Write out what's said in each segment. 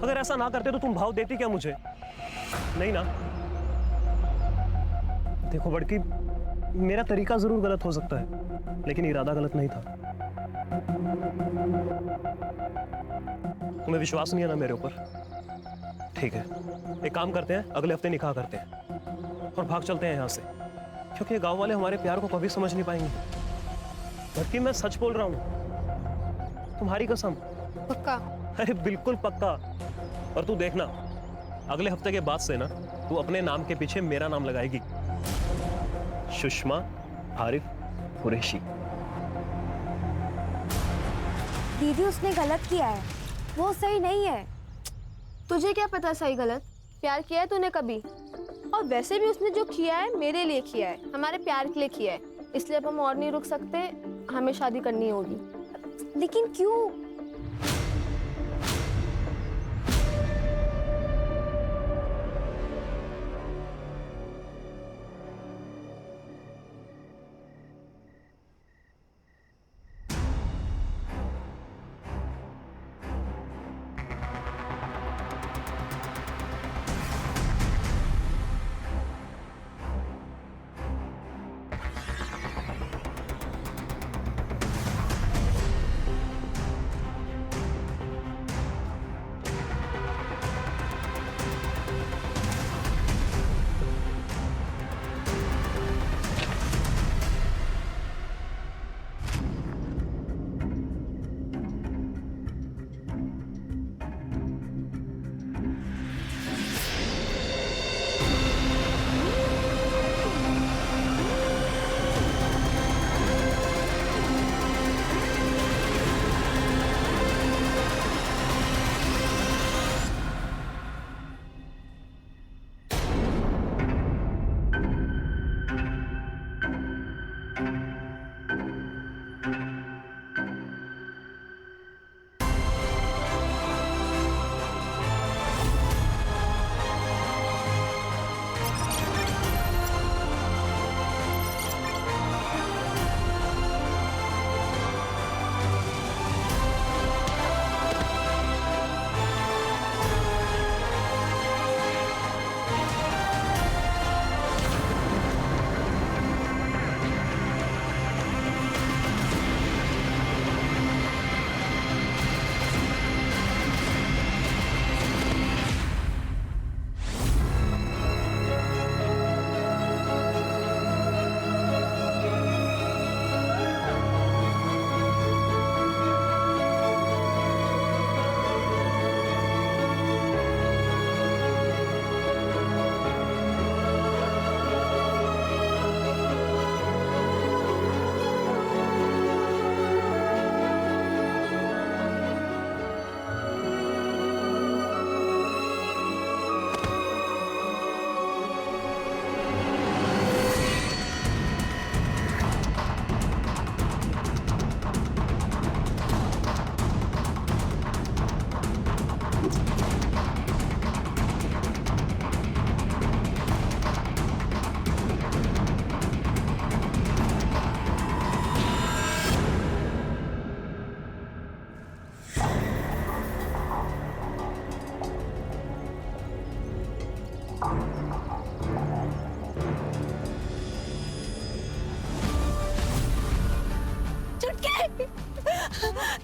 अगर ऐसा ना करते तो तुम भाव देती क्या मुझे? नहीं ना। देखो बड़की, मेरा तरीका जरूर गलत हो सकता है, लेकिन इरादा गलत नहीं था। तुम्हें विश्वास नहीं है ना मेरे ऊपर? ठीक है, एक काम करते हैं, अगले हफ्ते निकाह करते हैं और भाग चलते हैं यहां से, क्योंकि ये गांव वाले हमारे प्यार को कभी समझ नहीं पाएंगे। बल्कि मैं सच बोल रहा हूं, तुम्हारी कसम। पक्का? अरे बिल्कुल पक्का। और तू देखना, अगले हफ्ते के बाद से ना तू अपने नाम के पीछे मेरा नाम लगाएगी, सुषमा आरिफ कुरैशी। दीदी उसने गलत किया है, वो सही नहीं है। तुझे क्या पता सही गलत? प्यार किया है तूने कभी? और वैसे भी उसने जो किया है मेरे लिए किया है, हमारे प्यार के लिए किया है, इसलिए अब हम और नहीं रुक सकते, हमें शादी करनी होगी। लेकिन क्यों?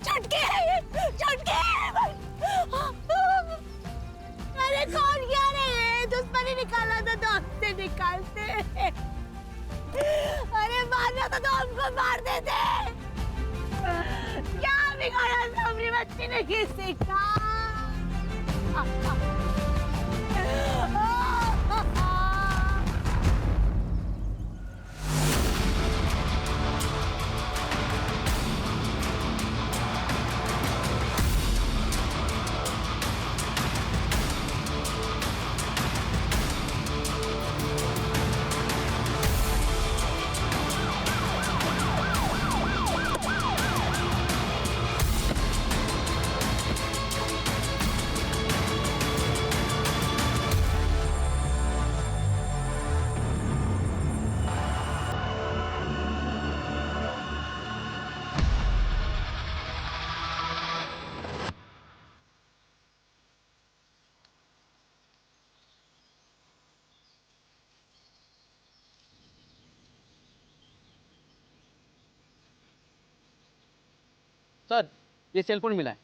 चुटकी चुटकी। अरे कौन क्या रहे? दुश्मनी निकाला तो दम से निकालते। अरे मारना तो हमको मार देते। क्या बिगाड़ा सबरी बच्ची ने किसी का? सर, ये सेलफोन मिला है।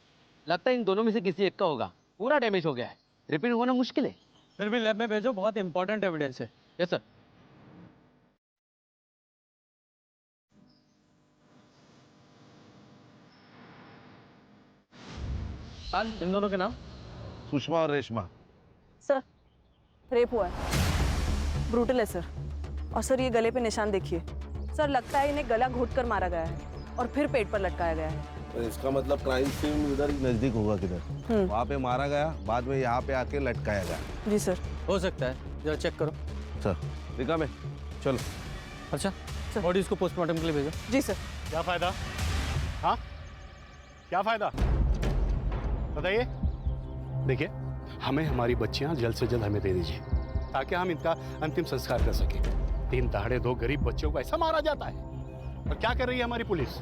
लगता है इन दोनों में से किसी एक का होगा। पूरा डैमेज हो गया है, रिपेयर होना मुश्किल है। फिर भी लैब में भेजो, बहुत इंपॉर्टेंट एविडेंस है। Yes sir. इन दोनों के नाम? सुषमा और रेशमा। सर, रेप हुआ है, ब्रूटल है सर। और सर ये गले पे निशान देखिए। सर लगता है इन्हें गला घोट कर मारा गया है और फिर पेट पर लटकाया गया है। तो इसका मतलब क्राइम सीन इधर ही नजदीक होगा किधर। वहाँ पे मारा गया, बाद में यहाँ पे आके लटकाया गया। जी सर। हो सकता है, जरा चेक करो। सर दिखा में, चलो। अच्छा, बॉडी इसको पोस्टमार्टम के लिए भेजो। जी सर। क्या फायदा? हाँ, क्या फायदा बताइए। देखिए, हमें हमारी बच्चियां जल्द से जल्द हमें दे दीजिए, ताकि हम इनका अंतिम संस्कार कर सकें। 3 दहाड़े 2 गरीब बच्चों को ऐसा मारा जाता है। और क्या कर रही है हमारी पुलिस?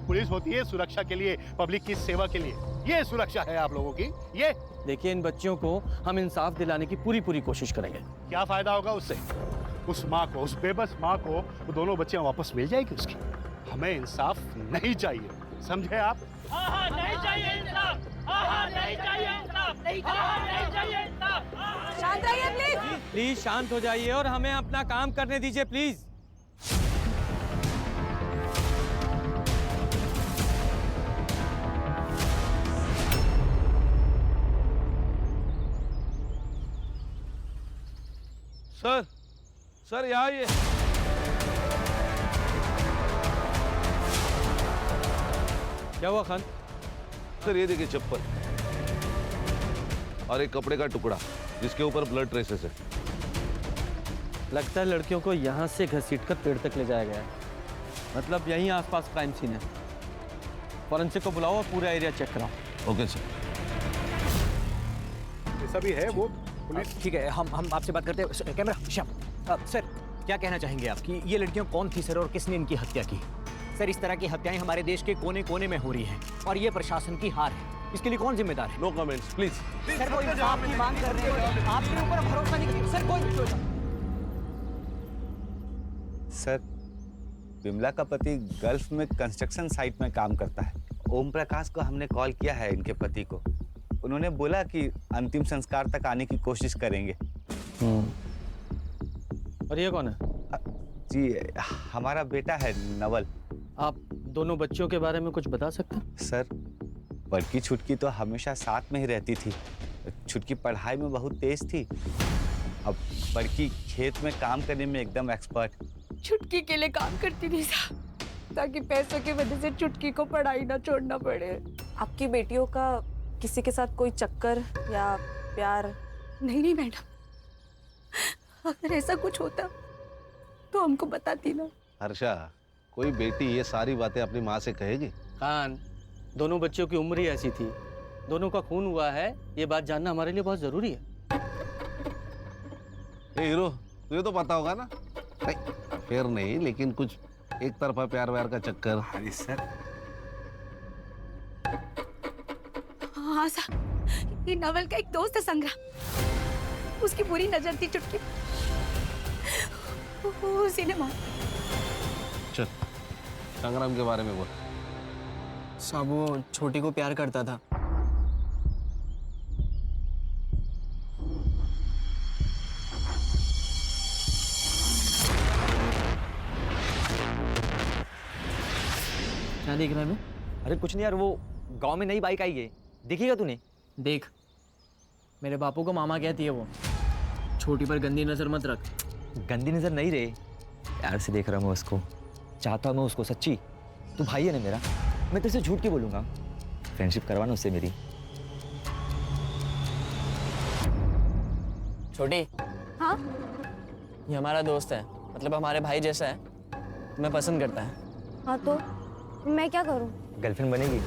पुलिस होती है सुरक्षा के लिए, पब्लिक की सेवा के लिए। ये सुरक्षा है आप लोगों की। ये देखिए, इन बच्चियों को हम इंसाफ दिलाने की पूरी कोशिश करेंगे। क्या फायदा होगा उससे? उस माँ को, उस बेबस माँ को वो दोनों बच्चियां वापस मिल जाएगी उसकी। हमें इंसाफ नहीं चाहिए, समझे आप? शांत रहिए प्लीज। प्लीज शांत हो जाइए और हमें अपना काम करने दीजिए प्लीज। सर, सर यहाँ ये क्या हुआ खान? सर, ये देखिए चप्पल और एक कपड़े का टुकड़ा जिसके ऊपर ब्लड ट्रेसेस है। लगता है लड़कियों को यहाँ से घसीटकर पेड़ तक ले जाया गया है। मतलब यहीं आसपास क्राइम सीन है। फॉरेंसिक को बुलाओ और पूरा एरिया चेक कराओ। Okay sir. ये सभी है वो पुलिस। ठीक है, हम आपसे बात करते हैं। कैमरा श्याम। सर, क्या कहना चाहेंगे आप कि ये लड़कियां कौन थी सर, और किसने इनकी हत्या की? सर, इस तरह की हत्याएं हमारे देश के कोने कोने में हो रही हैं और ये प्रशासन की हार है। इसके लिए कौन जिम्मेदार है? No comments please. सर, वो इंसाफ की मांग कर रहे हैं, आपके ऊपर भरोसा नहीं। सर, कोई सर, विमला का पति गल्फ में कंस्ट्रक्शन साइट में काम करता है। ओम प्रकाश को हमने कॉल किया है, इनके पति को। उन्होंने बोला कि अंतिम संस्कार तक आने की कोशिश करेंगे। और ये कौन है? जी, हमारा बेटा है नवल। आप दोनों बच्चियों के बारे में कुछ बता सकते हैं? सर, बड़की छुटकी तो हमेशा साथ में ही रहती थी। छुटकी पढ़ाई में बहुत तेज थी। अब बड़की खेत में काम करने में एकदम एक्सपर्ट। छुटकी के लिए काम करती थी साहब, ताकि पैसों की वजह से छुटकी को पढ़ाई ना छोड़ना पड़े। आपकी बेटियों का किसी के साथ कोई चक्कर या प्यार? नहीं मैडम, अगर ऐसा कुछ होता तो हमको बताती ना। हर्षा, कोई बेटी ये सारी बातें अपनी माँ से कहेगी? खान, दोनों बच्चियों की उम्र ही ऐसी थी, दोनों का खून हुआ है, ये बात जानना हमारे लिए बहुत जरूरी है। ए हीरो, तुझे तो पता होगा ना? नहीं, फिर नहीं, लेकिन कुछ एक तरफा प्यार व्यार का चक्कर। अरे सर, हाँ साहब, ये नवल का एक दोस्त है संग्राम, उसकी बुरी नजर थी चुटकी, उसी ने मारा। चल, संग्राम के बारे में बोल। साहब, वो छोटी को प्यार करता था। क्या देख रहा है मैं? अरे कुछ नहीं यार, वो गांव में नई बाइक आई है, देखिएगा तूने? देख, मेरे बापू को मामा कहती है वो। छोटी पर गंदी नजर मत रख। गंदी नजर नहीं रे, प्यार से देख रहा हूँ मैं उसको, चाहता हूँ मैं उसको सच्ची। तू भाई है ना मेरा, मैं तेरे से झूठ क्यों बोलूँगा? फ्रेंडशिप करवाना उससे मेरी। छोटी। हाँ? ये हमारा दोस्त है, मतलब हमारे भाई जैसा है, तुम्हें पसंद करता है। हाँ तो मैं क्या करूँ? गर्लफ्रेंड बनेगी,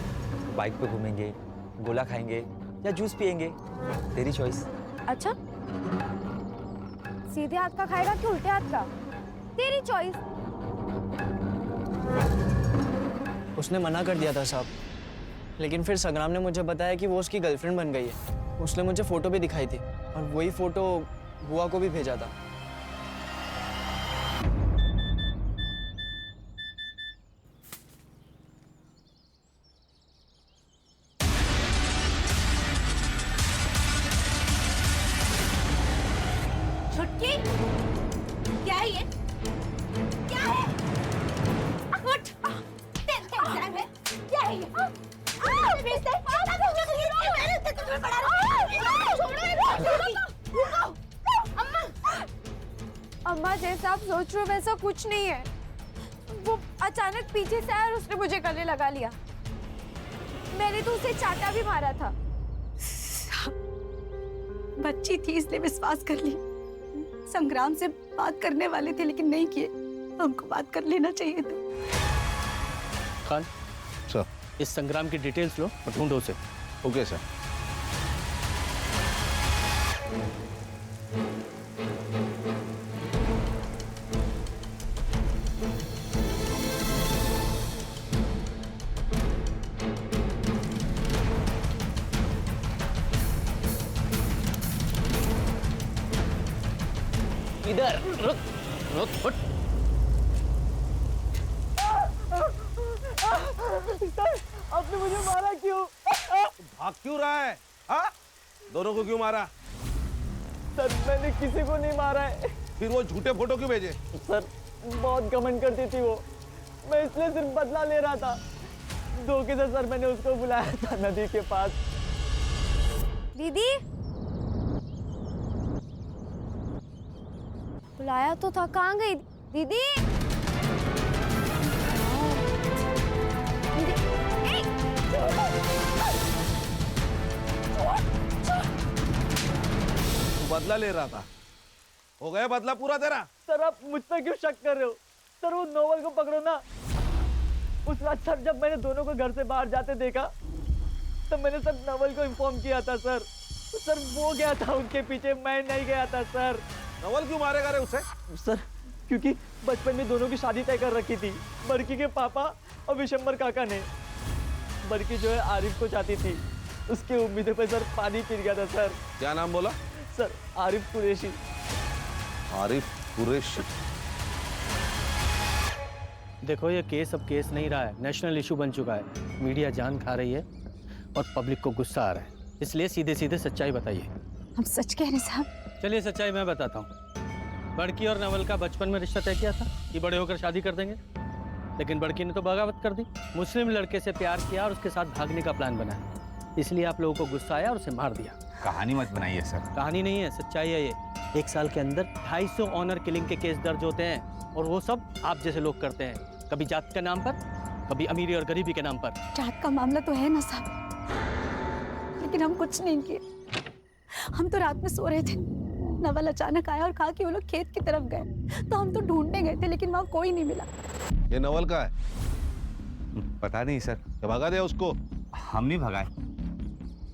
बाइक पे घूमेंगे, गोला खाएंगे या जूस पियेंगे, तेरी चॉइस। अच्छा, सीधे हाथ का खाएगा कि उल्टे हाथ का? तेरी चॉइस। उसने मना कर दिया था साहब, लेकिन फिर संग्राम ने मुझे बताया कि वो उसकी गर्लफ्रेंड बन गई है। उसने मुझे फोटो भी दिखाई थी और वही फोटो बुआ को भी भेजा था। विक्की, क्या है ये? क्या है? उठ! तेरे एग्जाम है। क्या है ये? मुझे भेज दे। तुम्हें पढ़ा अम्मा जैसा आप सोच रहे हो वैसा कुछ नहीं है। वो अचानक पीछे से आया और उसने मुझे गले लगा लिया। मैंने तो उसे चाटा भी मारा था। बच्ची थी इसलिए विश्वास कर ली। संग्राम से बात करने वाले थे लेकिन नहीं किए। हमको बात कर लेना चाहिए था। खान सर। इस संग्राम की डिटेल्स लो और ढूंढो उसे। Okay sir. इधर रुक रुक उठ। आपने मुझे मारा क्यों? भाग क्यों रहा है? हाँ? दोनों को क्यों मारा? सर मैंने किसी को नहीं मारा है। फिर वो झूठे फोटो क्यों भेजे? सर बहुत घमंड करती थी वो, मैं इसलिए सिर्फ बदला ले रहा था। धोखे से सर मैंने उसको बुलाया था नदी के पास। दीदी बुलाया तो था, कहाँ गई दीदी? तू बदला ले रहा था, हो गया बदला पूरा तेरा? सर आप मुझ पर क्यों शक कर रहे हो? सर वो नोवेल को पकड़ो ना। उस रात सर जब मैंने दोनों को घर से बाहर जाते देखा तो मैंने सब नवल को इन्फॉर्म किया था सर। सर वो गया था उनके पीछे, मैं नहीं गया था सर। नवल क्यों मारेगा रे उसे? सर क्योंकि बचपन में दोनों की शादी तय कर रखी थी, बड़की के पापा और विशंबर काका ने। बड़की जो है आरिफ को चाहती थी, उसकी उम्मीदों पे सर पानी फिर गया था सर। क्या नाम बोला? सर आरिफ कुरैशी। आरिफ कुरैशी। देखो ये केस अब केस नहीं रहा है, नेशनल इशू बन चुका है। मीडिया जान खा रही है और पब्लिक को गुस्सा आ रहा है, इसलिए सीधे सीधे सच्चाई बताइए। हम सच कह रहे साहब। चलिए सच्चाई मैं बताता हूँ। बड़की और नवल का बचपन में रिश्ता तय किया था कि बड़े होकर शादी कर देंगे, लेकिन बड़की ने तो बगावत कर दी। मुस्लिम लड़के से प्यार किया और उसके साथ भागने का प्लान बनाया, इसलिए आप लोगों को गुस्सा आया और उसे मार दिया। कहानी मत बनाइए सर। कहानी नहीं है, सच्चाई है ये। 1 साल के अंदर 250 ऑनर किलिंग के केस दर्ज होते हैं और वो सब आप जैसे लोग करते हैं, कभी जात के नाम पर, कभी अमीरी और गरीबी के नाम पर। जात का मामला तो है ना साहब, लेकिन हम कुछ नहीं किए। हम तो रात में सो रहे थे, नवल अचानक आया और कहा कि वो लोग खेत की तरफ गए, तो हम तो ढूंढने गए थे लेकिन वहाँ कोई नहीं मिला। ये नवल का है? पता नहीं सर। क्या भगा दिया उसको? हम नहीं भगाए।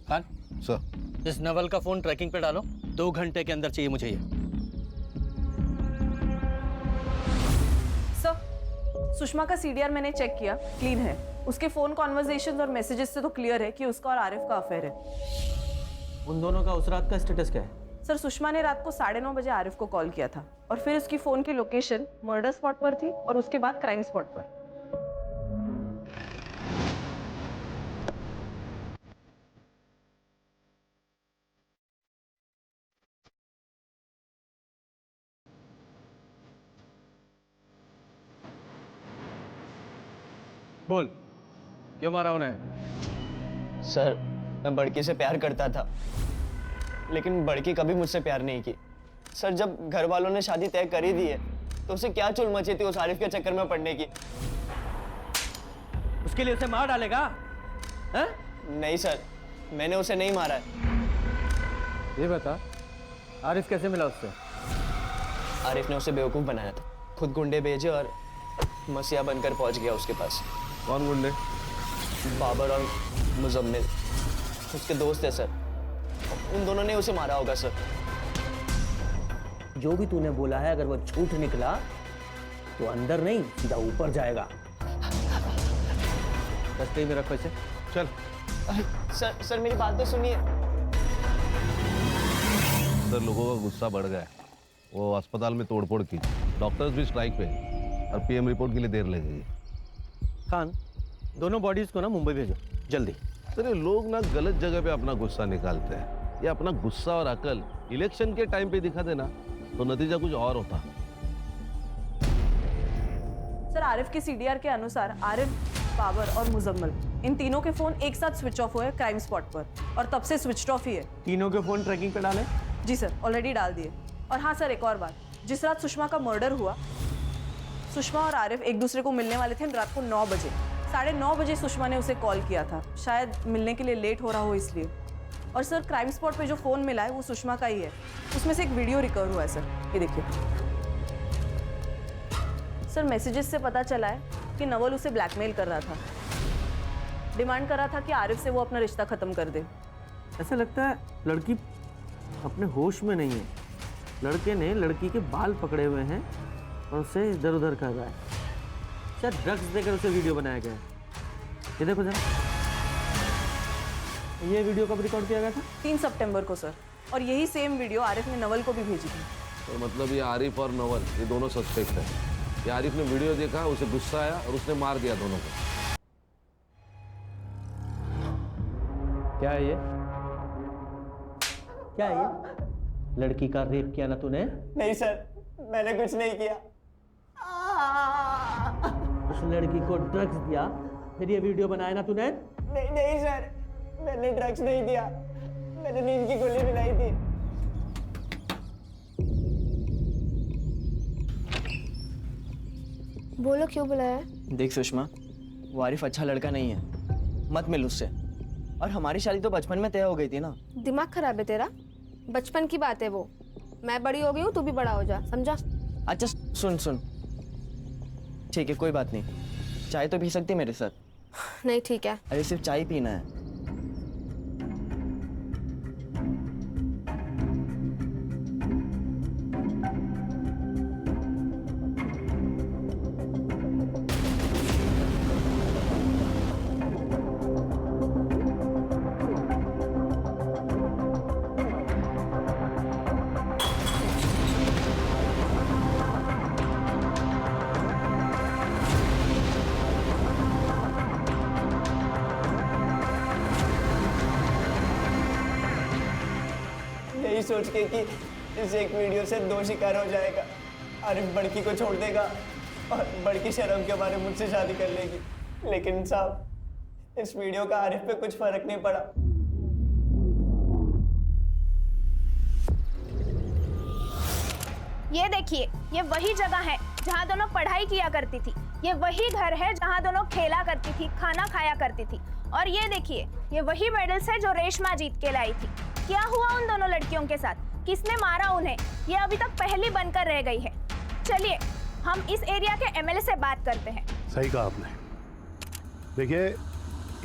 खान सर। इस नवल का फोन ट्रैकिंग पे डालो, 2 घंटे के अंदर चाहिए मुझे ये। सर सुषमा का सीडीआर मैंने चेक किया, क्लीन है। उसके फोन कॉन्वर्सेशंस और मैसेजेस से तो क्लियर है कि उसका और आरिफ का अफेयर है। उन दोनों का उस रात का स्टेटस क्या है? सर सुषमा ने रात को 9:30 बजे आरिफ को कॉल किया था और फिर उसकी फोन की लोकेशन मर्डर स्पॉट पर थी और उसके बाद क्राइम स्पॉट पर। बोल, क्यों मारा उन्हें? सर मैं बड़की से प्यार करता था, लेकिन बड़की कभी मुझसे प्यार नहीं की। सर जब घर वालों ने शादी तय कर ही दी है तो उसे क्या चुल मची थी उस आरिफ के चक्कर में पड़ने की। उसके लिए उसे मार डालेगा? हैं? नहीं सर, मैंने उसे नहीं मारा है। ये बता, आरिफ कैसे मिला उससे? आरिफ ने उसे बेवकूफ़ बनाया था, खुद गुंडे भेजे और मसीहा बनकर पहुंच गया उसके पास। कौन गुंडे? बाबर और मुजम्मिल, उसके दोस्त है सर। उन दोनों ने उसे मारा होगा सर। जो भी तूने बोला है अगर वो झूठ निकला तो अंदर नहीं सीधा ऊपर जाएगा। रस्ते में रखो इसे। चल। सर मेरी बात तो सुनिए। सर लोगों का गुस्सा बढ़ गया है, वो अस्पताल में तोड़फोड़ की, डॉक्टर्स भी स्ट्राइक पे और पीएम रिपोर्ट के लिए देर लगेगी। खान दोनों बॉडीज को ना मुंबई भेजो जल्दी। अरे लोग ना गलत जगह पे अपना गुस्सा निकालते हैं। ये अपना गुस्सा और अकल इलेक्शन के टाइम पे दिखा देना तो नतीजा कुछ और होता। सर आरिफ के सीडीआर के अनुसार आरिफ, बाबर और मुजम्मल इन तीनों के फोन एक साथ स्विच ऑफ हुए क्राइम स्पॉट पर और तब से स्विच ऑफ ही है। तीनों के फोन ट्रैकिंग पे डाले? जी सर, ऑलरेडी डाल दिए। और हाँ सर, एक और बात, जिस रात सुषमा का मर्डर हुआ, सुषमा और आरिफ एक दूसरे को मिलने वाले थे रात को 9 बजे। 9:30 बजे सुषमा ने उसे कॉल किया था, शायद मिलने के लिए लेट हो रहा हो इसलिए। और सर क्राइम स्पॉट पे जो फ़ोन मिला है वो सुषमा का ही है, उसमें से एक वीडियो रिकवर हुआ है सर, ये देखिए। सर मैसेजेस से पता चला है कि नवल उसे ब्लैकमेल कर रहा था, डिमांड कर रहा था कि आरिफ से वो अपना रिश्ता ख़त्म कर दे। ऐसा लगता है लड़की अपने होश में नहीं है। लड़के ने लड़की के बाल पकड़े हुए हैं और उसे इधर उधर कर रहा है। शायद ड्रग्स देकर उसे वीडियो बनाया गया है। ये देखो जरा, ये वीडियो कब रिकॉर्ड किया गया था? 3 सितंबर को सर, और यही सेम वीडियो आरिफ ने नवल को भी भेजी थी। तो मतलब ये आरिफ और नवल ये दोनों सस्पेक्ट है। ये आरिफ ने वीडियो देखा, उसे गुस्सा आया और उसने मार दिया दोनों को। क्या है ये? क्या है ये? लड़की का रेप किया ना तूने? नहीं सर, मैंने कुछ नहीं किया। उस लड़की को ड्रग्स दिया, फिर ये वीडियो बनाया ना तूने? नहीं नहीं सर, मैंने ड्रग्स नहीं दिया, मैंने नींद की गोली मिलाई थी। बोलो क्यों बुलाया? देख सुषमा, वो आरिफ अच्छा लड़का नहीं है, मत मिल उससे। और हमारी शादी तो बचपन में तय हो गई थी ना। दिमाग खराब है तेरा? बचपन की बात है वो। मैं बड़ी हो गई हूँ, तू भी बड़ा हो जा, समझा? अच्छा सुन सुन, ठीक है कोई बात नहीं, चाय तो पी सकती है मेरे साथ? नहीं ठीक है। अरे सिर्फ चाय पीना है। यही सोच के कि इस एक वीडियो से 2 शिकार हो जाएगा, आरिफ बड़की को छोड़ देगा और बड़की शर्म के बारे मुझसे शादी कर लेगी। लेकिन साहब, इस वीडियो का आरिफ पे कुछ फर्क नहीं पड़ा। ये देखिए, ये वही जगह है जहाँ दोनों पढ़ाई किया करती थी। ये वही घर है जहाँ दोनों खेला करती थी, खाना खाया करती थी। और ये देखिए, ये वही मेडल्स है जो रेशमा जीत के लाई थी। क्या हुआ उन दोनों लड़कियों के साथ? किसने मारा उन्हें? ये अभी तक पहेली बनकर रह गई है। चलिए हम इस एरिया के एमएलए से बात करते हैं। सही कहा आपने। देखिए,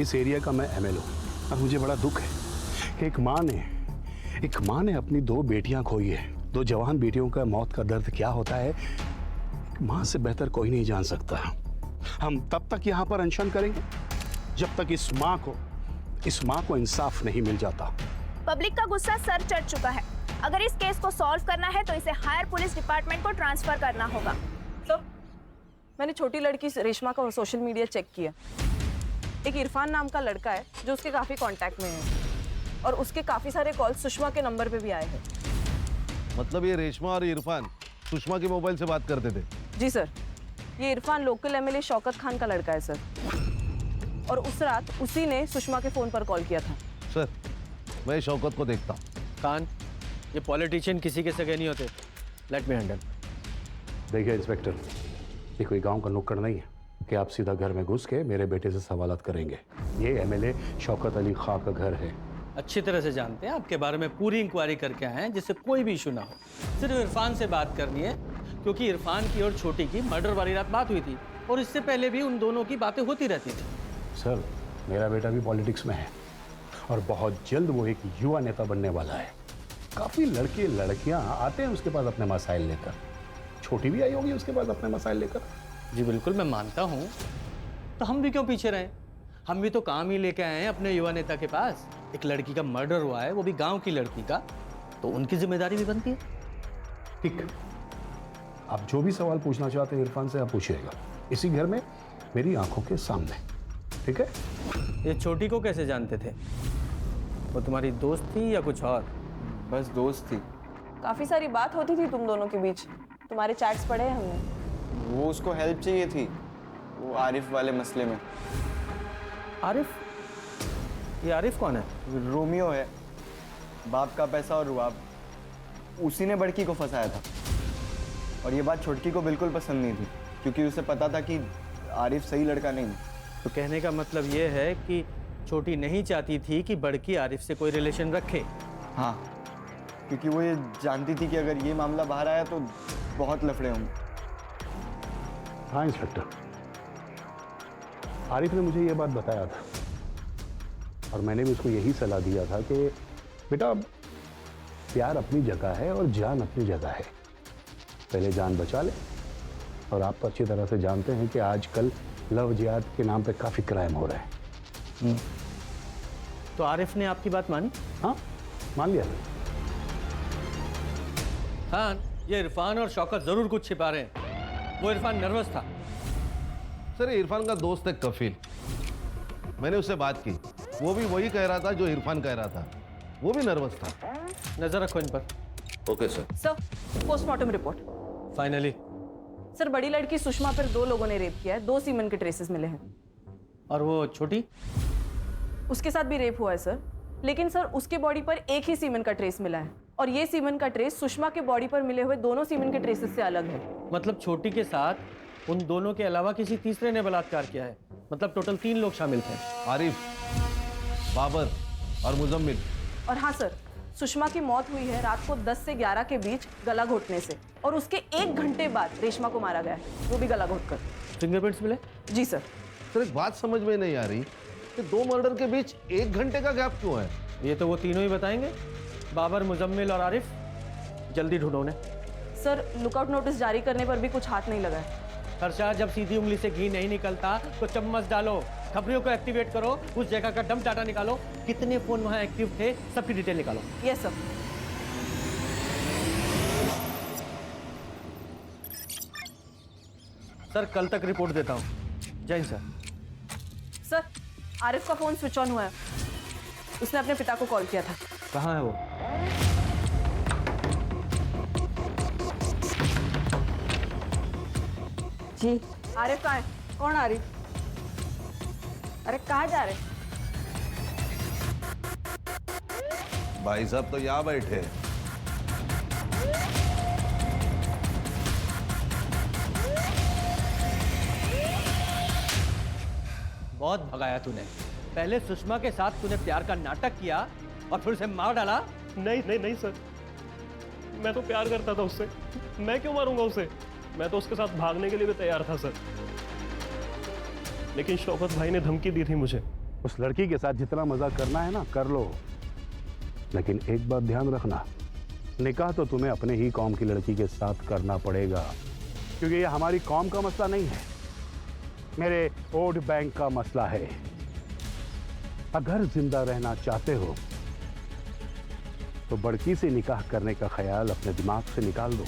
इस एरिया का मैं एमएलए हूँ और मुझे बड़ा दुख है कि एक माँ ने अपनी 2 बेटियां खोई है। 2 जवान बेटियों का मौत का दर्द क्या होता है, माँ से बेहतर कोई नहीं जान सकता। हम तब तक यहाँ पर अनशन करेंगे जब तक इस माँ को इंसाफ नहीं मिल जाता। पब्लिक का गुस्सा सर चढ़ चुका है। अगर इस केस को सॉल्व करना है तो इसे हायर पुलिस डिपार्टमेंट को ट्रांसफर करना होगा। तो मैंने छोटी लड़की रेशमा का सोशल मीडिया चेक किया। एक इरफान नाम का लड़का है जो उसके काफ़ी कांटेक्ट में है और उसके काफ़ी सारे कॉल्स सुषमा के नंबर पे भी आए हैं। मतलब ये रेशमा और इरफान सुषमा के मोबाइल से बात करते थे? जी सर, ये इरफान लोकल एमएलए शौकत खान का लड़का है सर, और उस रात उसी ने सुषमा के फ़ोन पर कॉल किया था। सर, मैं शौकत को देखता हूँ। खान, ये पॉलिटिशियन किसी के सगे नहीं होते। Let me handle. देखिए इंस्पेक्टर, ये कोई गांव का नुक्कड़ नहीं है कि आप सीधा घर में घुस के मेरे बेटे से सवालात करेंगे। ये एमएलए शौकत अली खां का घर है। अच्छी तरह से जानते हैं, आपके बारे में पूरी इंक्वायरी करके आए हैं जिससे कोई भी इशू ना हो। सिर्फ इरफान से बात करनी है क्योंकि इरफान की और छोटी की मर्डर वाली रात बात हुई थी और इससे पहले भी उन दोनों की बातें होती रहती थी। सर, मेरा बेटा भी पॉलिटिक्स में है और बहुत जल्द वो एक युवा नेता बनने वाला है। काफ़ी लड़के लड़कियां आते हैं उसके पास अपने मसाइल लेकर। छोटी भी आई होगी उसके पास अपने मसाइल लेकर। जी बिल्कुल, मैं मानता हूँ। तो हम भी क्यों पीछे रहें? हम भी तो काम ही लेके आए हैं अपने युवा नेता के पास। एक लड़की का मर्डर हुआ है, वो भी गांव की लड़की का, तो उनकी जिम्मेदारी भी बनती है। ठीक, आप जो भी सवाल पूछना चाहते हैं इरफान से आप पूछिएगा, इसी घर में मेरी आंखों के सामने। ठीक है? ये छोटी को कैसे जानते थे? वो तुम्हारी दोस्त थी या कुछ और? बस दोस्त थी। काफी सारी बात होती थी तुम दोनों के बीच, तुम्हारे चैट्स पढ़े हैं हमने। वो उसको हेल्प चाहिए थी, वो आरिफ वाले मसले में। आरिफ? ये आरिफ कौन है? रोमियो है, बाप का पैसा और रुआब, उसी ने बड़की को फंसाया था। और ये बात छोटकी को बिल्कुल पसंद नहीं थी, क्योंकि उसे पता था कि आरिफ सही लड़का नहीं। तो कहने का मतलब ये है कि छोटी नहीं चाहती थी कि बड़की आरिफ से कोई रिलेशन रखे। हाँ, क्योंकि वो ये जानती थी कि अगर ये मामला बाहर आया तो बहुत लफड़े होंगे। हाँ इंस्पेक्टर, आरिफ ने मुझे ये बात बताया था और मैंने भी उसको यही सलाह दिया था कि बेटा, प्यार अपनी जगह है और जान अपनी जगह है, पहले जान बचा ले। और आप तो अच्छी तरह से जानते हैं कि आजकल लव जिहाद के नाम पे काफ़ी क्राइम हो रहे हैं। तो आरिफ ने आपकी बात मानी? हाँ, मान लिया। खान, ये इरफान और शौकत जरूर कुछ छिपा रहे हैं। वो इरफान नर्वस था। सर इरफान का दोस्त है कफिल, मैंने उससे बात की, वो भी वही कह रहा था जो इरफान कह रहा था, वो भी नर्वस था। नजर रखो इन पर। Okay sir. Sir, postmortem report. Finally. Sir, बड़ी लड़की सुषमा पर 2 लोगों ने रेप किया है, 2 सीमन के ट्रेसेस मिले हैं। और वो छोटी? उसके साथ भी रेप हुआ है सर, लेकिन सर उसके बॉडी पर एक ही सीमन का ट्रेस मिला है और ये सीमन का ट्रेस सुषमा के बॉडी पर मिले हुए दोनों सीमन के ट्रेसेस से अलग है। मतलब छोटी के साथ उन दोनों के अलावा किसी तीसरे ने बलात्कार किया है। मतलब टोटल 3 लोग शामिल थे। आरिफ, बाबर और मुजम्मिल। और हाँ सर, सुषमा की मौत हुई है रात को 10 से 11 के बीच गला घोटने से, और उसके 1 घंटे बाद रेशमा को मारा गया है, वो भी गला घोटकर। फिंगरप्रिंट्स मिले? जी सर। सर एक बात समझ में नहीं आ रही कि 2 मर्डर के बीच 1 घंटे का गैप क्यों है? ये तो वो तीनों ही बताएंगे, बाबर, मुजम्मिल और आरिफ। जल्दी ढूंढो उन्हें। सर, लुकआउट नोटिस जारी करने पर भी कुछ हाथ नहीं लगा है। हर्षा, जब सीधी उंगली से घी नहीं निकलता तो चम्मच डालो, खबरियों को एक्टिवेट करो, उस जगह का डंप डाटा निकालो, कितने फोन वहां एक्टिव थे सबकी डिटेल निकालो। Yes sir. सर कल तक रिपोर्ट देता हूँ। जय हिंद सर। सर, आरिफ का फोन स्विच ऑन हुआ है, उसने अपने पिता को कॉल किया था। कहाँ है वो? जी। आरिफ कहाँ है? कौन आरिफ? अरे कहाँ जा रहे? भाई साहब तो यहाँ बैठे। बहुत भगाया तूने। पहले सुषमा के साथ तूने प्यार का नाटक किया और फिर उसे मार डाला। नहीं नहीं नहीं सर, मैं तो प्यार करता था उससे, मैं क्यों मारूंगा उसे? मैं तो उसके साथ भागने के लिए भी तैयार था सर, लेकिन शौकत भाई ने धमकी दी थी मुझे। उस लड़की के साथ जितना मजा करना है ना कर लो, लेकिन एक बात ध्यान रखना, निकाह तो तुम्हें अपने ही कौम की लड़की के साथ करना पड़ेगा, क्योंकि ये हमारी कौम का मसला नहीं है, मेरे वोट बैंक का मसला है। अगर जिंदा रहना चाहते हो तो बड़की से निकाह करने का ख्याल अपने दिमाग से निकाल दो।